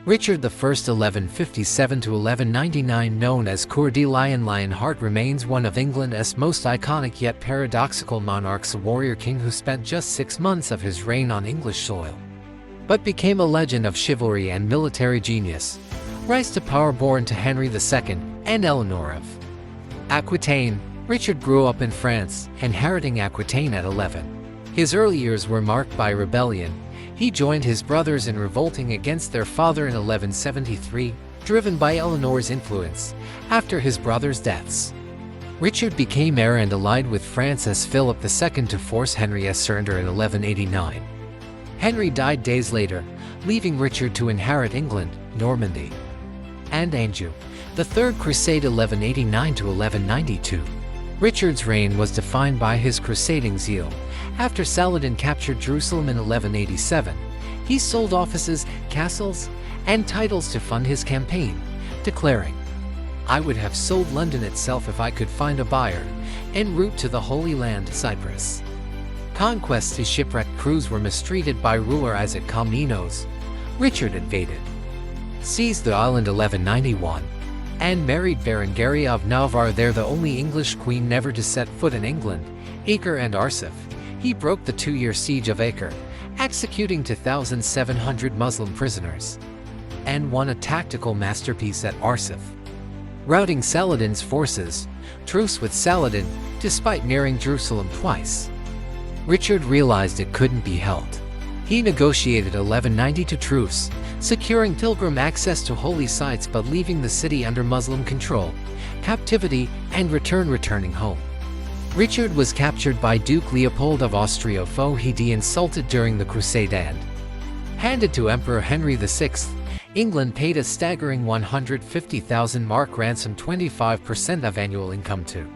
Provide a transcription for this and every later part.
Richard I (1157–1199), known as Coeur de Lion Lionheart, remains one of England's most iconic yet paradoxical monarchs, a warrior king who spent just 6 months of his reign on English soil, but became a legend of chivalry and military genius. Rise to power born to Henry II and Eleanor of Aquitaine. Richard grew up in France, inheriting Aquitaine at 11. His early years were marked by rebellion. He joined his brothers in revolting against their father in 1173, driven by Eleanor's influence. After his brothers' deaths, Richard became heir and allied with Francis Philip II to force Henry's surrender in 1189. Henry died days later, leaving Richard to inherit England, Normandy, and Anjou. The Third Crusade (1189–1192). Richard's reign was defined by his crusading zeal. After Saladin captured Jerusalem in 1187, he sold offices, castles, and titles to fund his campaign, declaring, "I would have sold London itself if I could find a buyer," en route to the Holy Land, Cyprus. Conquests to shipwrecked crews were mistreated by ruler Isaac Comnenos. Richard invaded, seized the island 1191, and married Berengaria of Navarre, there the only English queen never to set foot in England, Acre and Arsuf. He broke the 2-year siege of Acre, executing 2,700 Muslim prisoners, and won a tactical masterpiece at Arsuf, routing Saladin's forces. Truce with Saladin, despite nearing Jerusalem twice. Richard realized it couldn't be held. He negotiated 1192 truce, securing pilgrim access to holy sites but leaving the city under Muslim control, captivity, and returning home. Richard was captured by Duke Leopold of Austria-Fohidi, insulted during the Crusade, and handed to Emperor Henry VI. England paid a staggering 150,000 mark ransom, 25% of annual income, to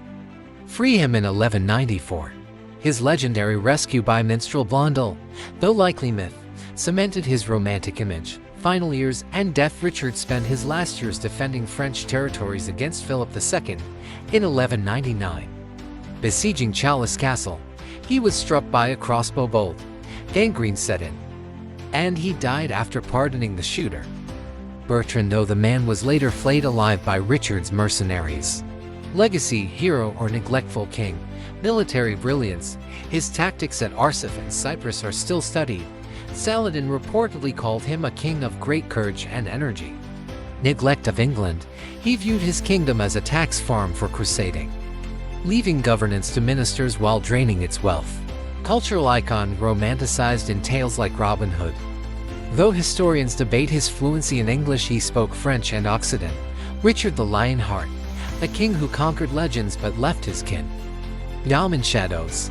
free him in 1194. His legendary rescue by minstrel Blondel, though likely myth, cemented his romantic image. Final years and death. Richard spent his last years defending French territories against Philip II in 1199. Besieging Chalice Castle, he was struck by a crossbow bolt. Gangrene set in, and he died after pardoning the shooter. Bertrand, though the man was later flayed alive by Richard's mercenaries. Legacy: hero or neglectful king. Military brilliance: his tactics at Arsuf and Cyprus are still studied. Saladin reportedly called him a king of great courage and energy. Neglect of England: he viewed his kingdom as a tax farm for crusading, leaving governance to ministers while draining its wealth. Cultural icon, romanticized in tales like Robin Hood. Though historians debate his fluency in English, he spoke French and Occitan. Richard the Lionheart, a king who conquered legends but left his kin dumb in shadows.